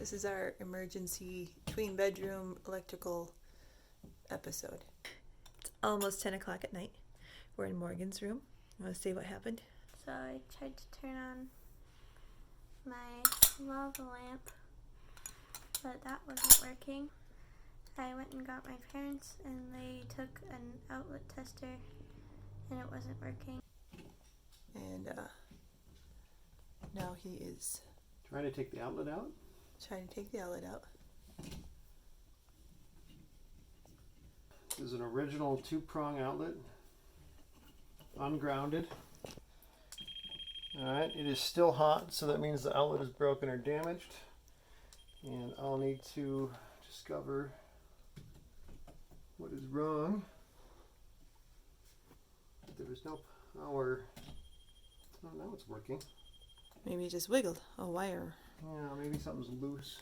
This is our emergency twin bedroom electrical episode. It's almost 10 o'clock at night. We're in Morgan's room. You want to say what happened? So I tried to turn on my lava lamp, but that wasn't working. I went and got my parents and they took an outlet tester and it wasn't working. And now he is trying to take the outlet out? Trying to take the outlet out. This is an original 2-prong outlet, ungrounded. Alright, it is still hot, so that means the outlet is broken or damaged. And I'll need to discover what is wrong. There is no power. Oh, now it's working. Maybe it just wiggled a wire. Yeah, maybe something's loose.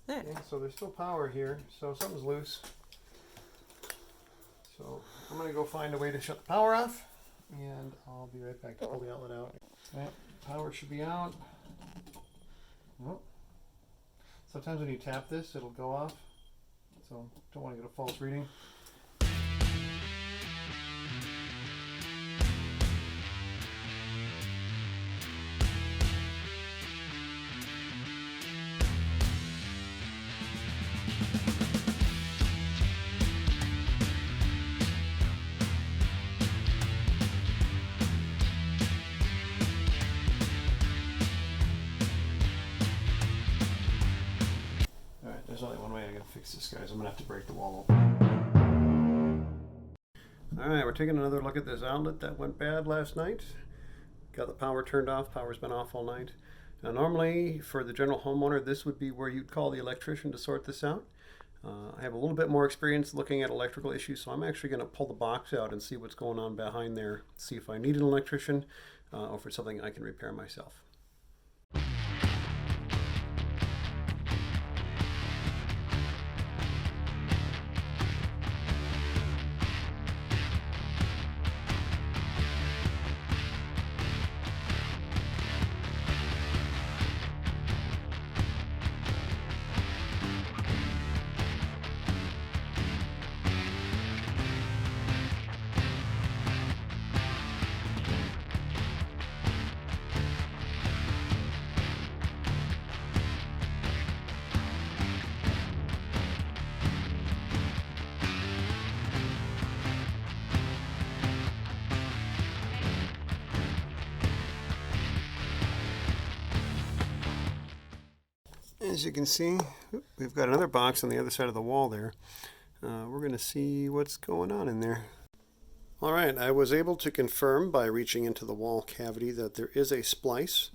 There. Okay, so there's still power here, so something's loose. So I'm going to go find a way to shut the power off, and I'll be right back to pull the outlet out. Okay, power should be out. Oh. Sometimes when you tap this, it'll go off, so don't want to get a false reading. There's only one way I gotta fix this, guys. I'm gonna have to break the wall open. Alright, we're taking another look at this outlet that went bad last night. Got the power turned off. Power's been off all night. Now normally for the general homeowner, this would be where you'd call the electrician to sort this out. I have a little bit more experience looking at electrical issues, so I'm actually gonna pull the box out and see what's going on behind there. See if I need an electrician or if it's something I can repair myself. As you can see, we've got another box on the other side of the wall there. We're going to see what's going on in there. Alright, I was able to confirm by reaching into the wall cavity that there is a splice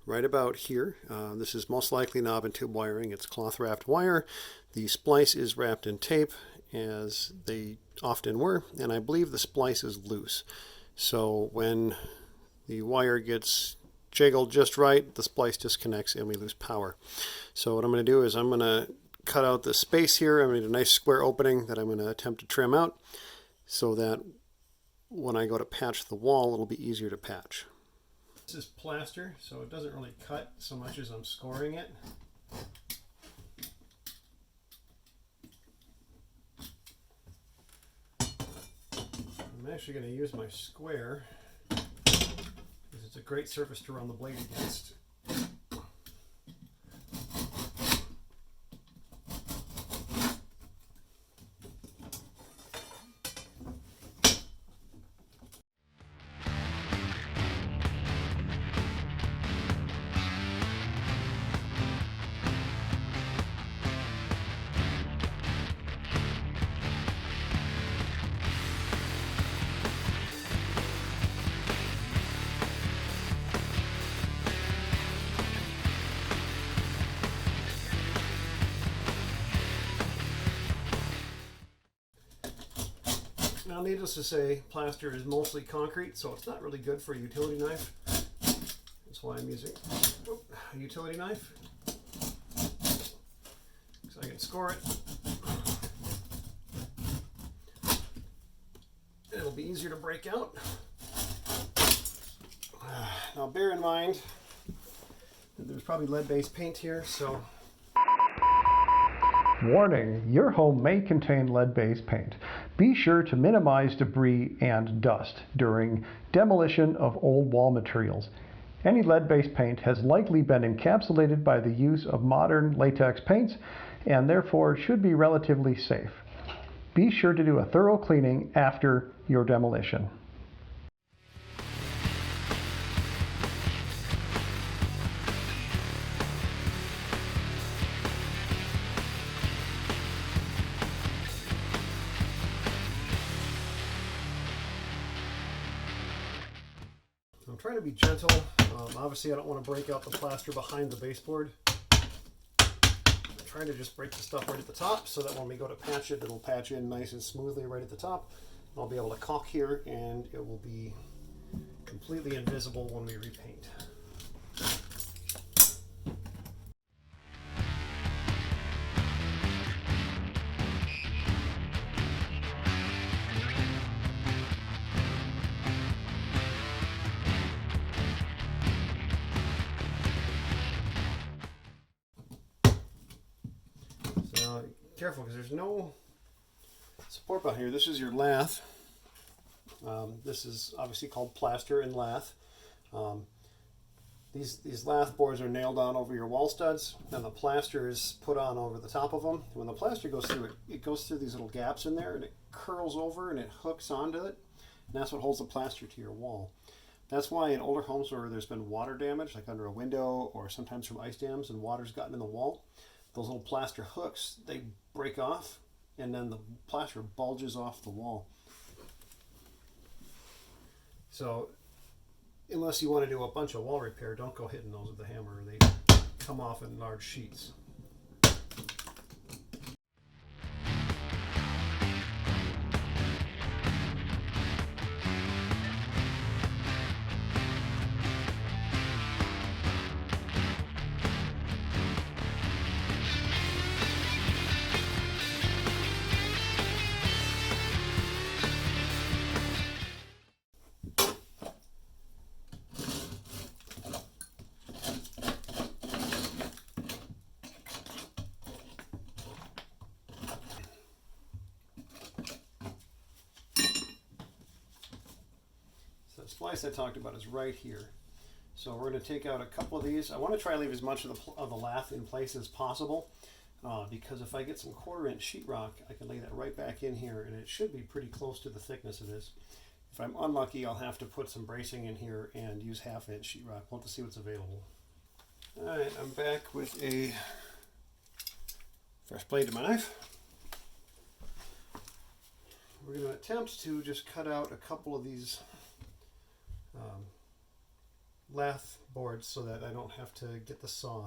right about here. This is most likely knob and tube wiring. It's cloth wrapped wire. The splice is wrapped in tape, as they often were, and I believe the splice is loose. So when the wire gets jiggled just right, the splice disconnects and we lose power. So what I'm going to do is I'm going to cut out the space here. I'm going to need a nice square opening that I'm going to attempt to trim out so that when I go to patch the wall, it'll be easier to patch. This is plaster, so it doesn't really cut so much as I'm scoring it. I'm actually going to use my square. It's a great surface to run the blade against. Now, needless to say, plaster is mostly concrete, so it's not really good for a utility knife. That's why I'm using a utility knife, so I can score it. be easier to break out. Now bear in mind that there's probably lead-based paint here, so... Warning, your home may contain lead-based paint. Be sure to minimize debris and dust during demolition of old wall materials. Any lead-based paint has likely been encapsulated by the use of modern latex paints and therefore should be relatively safe. Be sure to do a thorough cleaning after your demolition. I'm trying to be gentle. Obviously I don't want to break out the plaster behind the baseboard. I'm trying to just break the stuff right at the top so that when we go to patch it, it'll patch in nice and smoothly right at the top. I'll be able to caulk here and it will be completely invisible when we repaint. So careful because there's no support behind here. This is your lathe. This is obviously called plaster-and-lathe. These lathe boards are nailed on over your wall studs, and the plaster is put on over the top of them. When the plaster goes through, it goes through these little gaps in there, and it curls over and it hooks onto it, and that's what holds the plaster to your wall. That's why in older homes where there's been water damage, like under a window or sometimes from ice dams and water's gotten in the wall, those little plaster hooks, they break off, and then the plaster bulges off the wall. So unless you want to do a bunch of wall repair, don't go hitting those with a hammer. They come off in large sheets. The splice I talked about is right here. So we're going to take out a couple of these. I want to try to leave as much of the lathe in place as possible because if I get some 1/4-inch sheetrock, I can lay that right back in here and it should be pretty close to the thickness of this. If I'm unlucky, I'll have to put some bracing in here and use 1/2-inch sheetrock. We'll have to see what's available. Alright, I'm back with a fresh blade to my knife. We're going to attempt to just cut out a couple of these lathe boards so that I don't have to get the saw.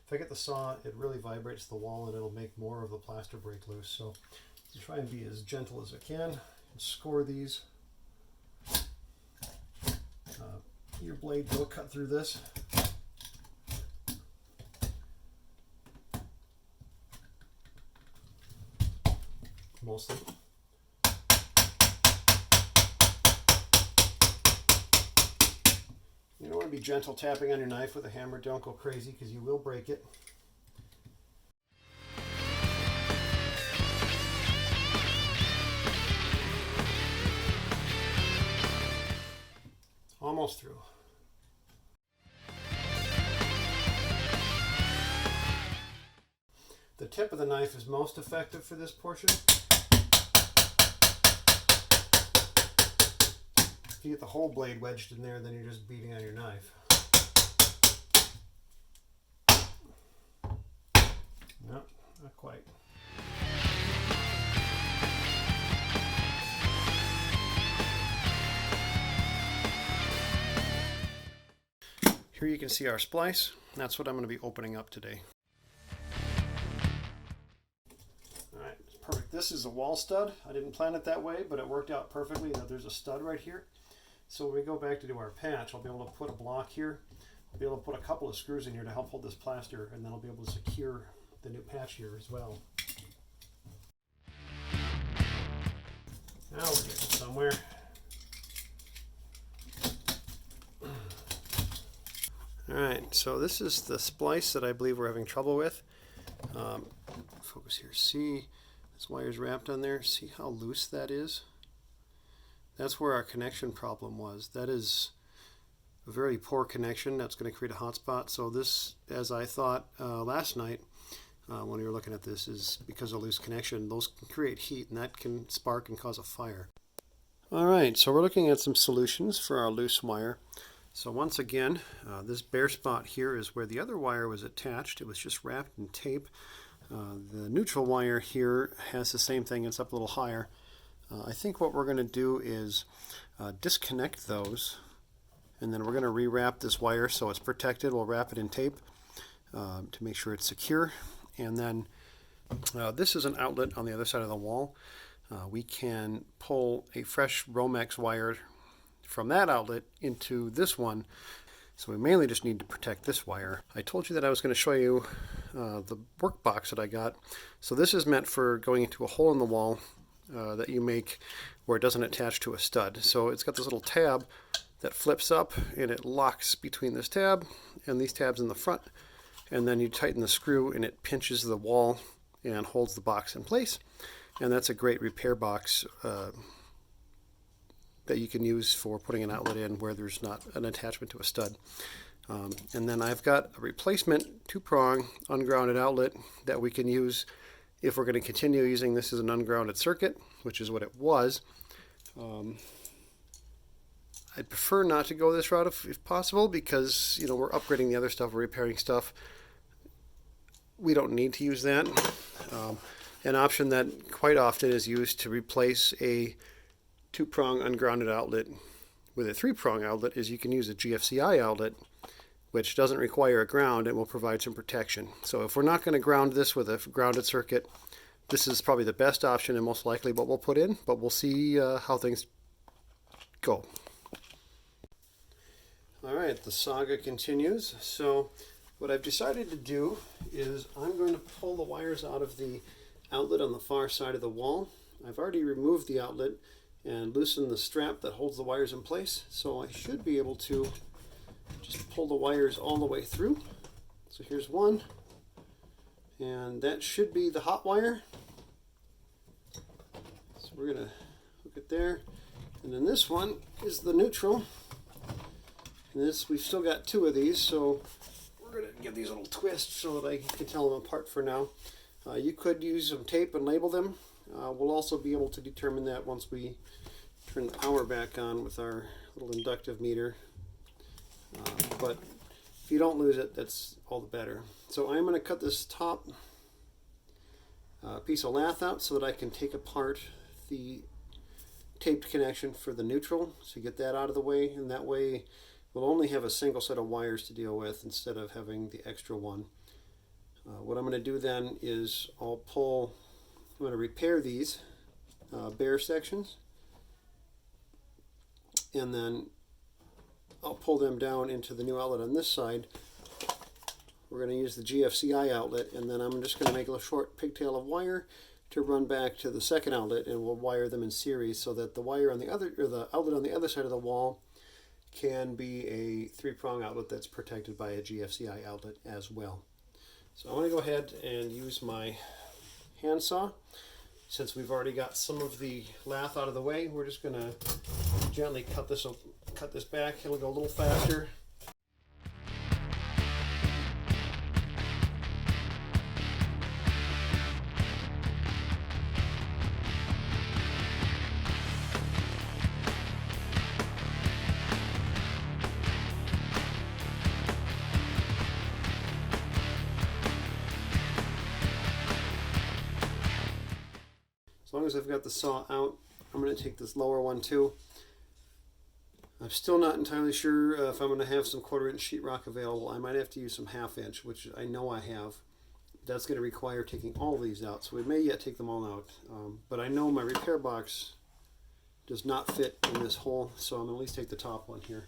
If I get the saw, it really vibrates the wall and it'll make more of the plaster break loose. So I'll try and be as gentle as I can and score these. Your blade will cut through this. Mostly. You don't want to be gentle tapping on your knife with a hammer. Don't go crazy because you will break it. Almost through. The tip of the knife is most effective for this portion. If you get the whole blade wedged in there, then you're just beating on your knife. No, not quite. Here you can see our splice. That's what I'm going to be opening up today. Alright, perfect. This is a wall stud. I didn't plan it that way, but it worked out perfectly. Now there's a stud right here. So when we go back to do our patch, I'll be able to put a block here. I'll be able to put a couple of screws in here to help hold this plaster, and then I'll be able to secure the new patch here as well. Now we're getting somewhere. Alright, so this is the splice that I believe we're having trouble with. Focus here. See, this wire's wrapped on there. See how loose that is? That's where our connection problem was. That is a very poor connection. That's going to create a hotspot. So this, as I thought last night when we were looking at this, is because of loose connection. Those can create heat, and that can spark and cause a fire. Alright, so we're looking at some solutions for our loose wire. So once again, this bare spot here is where the other wire was attached. It was just wrapped in tape. The neutral wire here has the same thing. It's up a little higher. I think what we're going to do is disconnect those, and then we're going to rewrap this wire so it's protected. We'll wrap it in tape to make sure it's secure. And then this is an outlet on the other side of the wall. We can pull a fresh Romex wire from that outlet into this one. So we mainly just need to protect this wire. I told you that I was going to show you the work box that I got. So this is meant for going into a hole in the wall that you make where it doesn't attach to a stud. So it's got this little tab that flips up, and it locks between this tab and these tabs in the front. And then you tighten the screw, and it pinches the wall and holds the box in place. And that's a great repair box that you can use for putting an outlet in where there's not an attachment to a stud. And then I've got a replacement 2-prong ungrounded outlet that we can use if we're going to continue using this as an ungrounded circuit, which is what it was. I'd prefer not to go this route if possible, because we're upgrading the other stuff, we're repairing stuff. We don't need to use that. An option that quite often is used to replace a 2-prong ungrounded outlet with a 3-prong outlet is you can use a GFCI outlet, which doesn't require a ground and will provide some protection. So if we're not going to ground this with a grounded circuit, this is probably the best option and most likely what we'll put in, but we'll see how things go. Alright, the saga continues. So what I've decided to do is I'm going to pull the wires out of the outlet on the far side of the wall. I've already removed the outlet and loosened the strap that holds the wires in place, so I should be able to just pull the wires all the way through. So here's one, and that should be the hot wire. So we're going to hook it there, and then this one is the neutral. And this, we've still got 2 of these, so we're going to give these a little twist so that I can tell them apart for now. You could use some tape and label them. We'll also be able to determine that once we turn the power back on with our little inductive meter. But if you don't lose it, that's all the better. So I'm going to cut this top piece of lath out so that I can take apart the taped connection for the neutral. So get that out of the way, and that way we'll only have a single set of wires to deal with instead of having the extra one. What I'm going to do then is I'm going to repair these bare sections, and then I'll pull them down into the new outlet on this side. We're going to use the GFCI outlet, and then I'm just going to make a short pigtail of wire to run back to the second outlet, and we'll wire them in series so that the wire on the outlet on the other side of the wall can be a 3-prong outlet that's protected by a GFCI outlet as well. So I'm going to go ahead and use my handsaw. Since we've already got some of the lath out of the way, we're just going to gently cut this back. It'll go a little faster. As long as I've got the saw out, I'm going to take this lower one too. I'm still not entirely sure if I'm going to have some 1/4-inch sheetrock available. I might have to use some 1/2 inch, which I know I have. That's going to require taking all these out, so we may yet take them all out. But I know my repair box does not fit in this hole, so I'm going to at least take the top one here.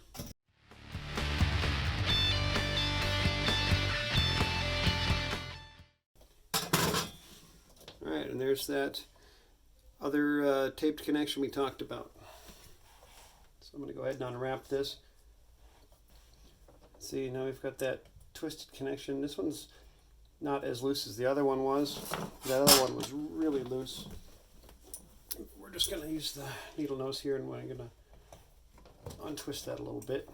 Alright, and there's that other taped connection we talked about. So I'm going to go ahead and unwrap this. See, now we've got that twisted connection. This one's not as loose as the other one was. That other one was really loose. We're just going to use the needle nose here, and I'm going to untwist that a little bit.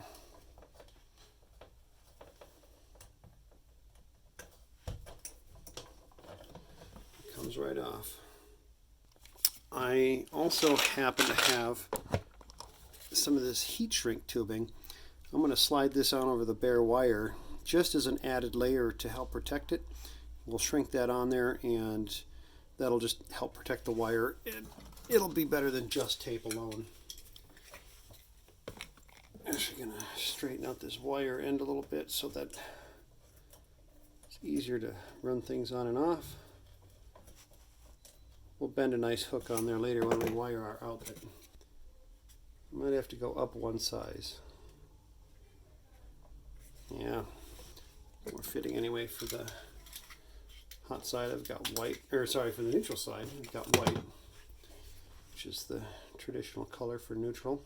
It comes right off. I also happen to have some of this heat shrink tubing. I'm going to slide this on over the bare wire just as an added layer to help protect it. We'll shrink that on there, and that'll just help protect the wire. It'll be better than just tape alone. I'm actually going to straighten out this wire end a little bit so that it's easier to run things on and off. We'll bend a nice hook on there later when we wire our outlet. Might have to go up one size. Yeah, more fitting anyway. For the hot side I've got white, or sorry, for the neutral side I've got white, which is the traditional color for neutral.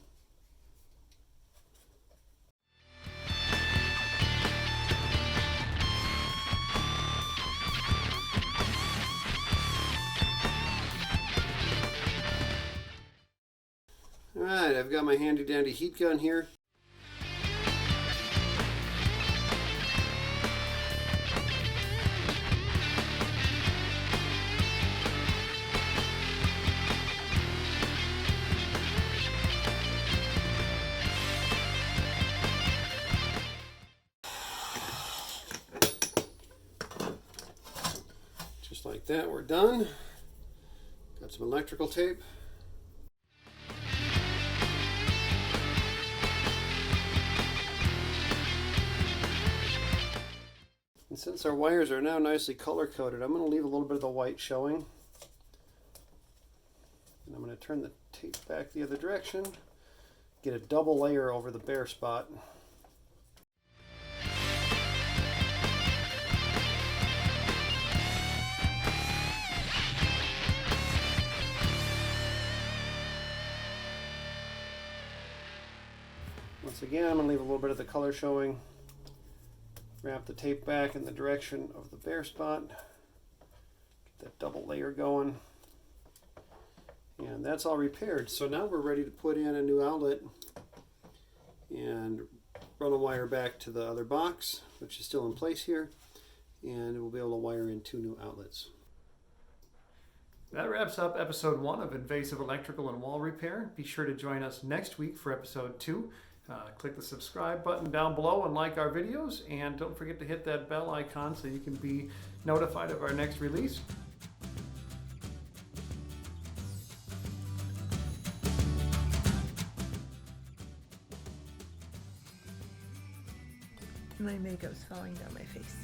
Alright, I've got my handy dandy heat gun here. Just like that, we're done. Got some electrical tape. And since our wires are now nicely color-coded, I'm going to leave a little bit of the white showing. And I'm going to turn the tape back the other direction, get a double layer over the bare spot. Once again, I'm going to leave a little bit of the color showing. Wrap the tape back in the direction of the bare spot. Get that double layer going. And that's all repaired. So now we're ready to put in a new outlet and run a wire back to the other box, which is still in place here. And we'll be able to wire in 2 new outlets. That wraps up episode 1 of Invasive Electrical and Wall Repair. Be sure to join us next week for episode 2. Click the subscribe button down below and like our videos, and don't forget to hit that bell icon so you can be notified of our next release. My makeup's falling down my face.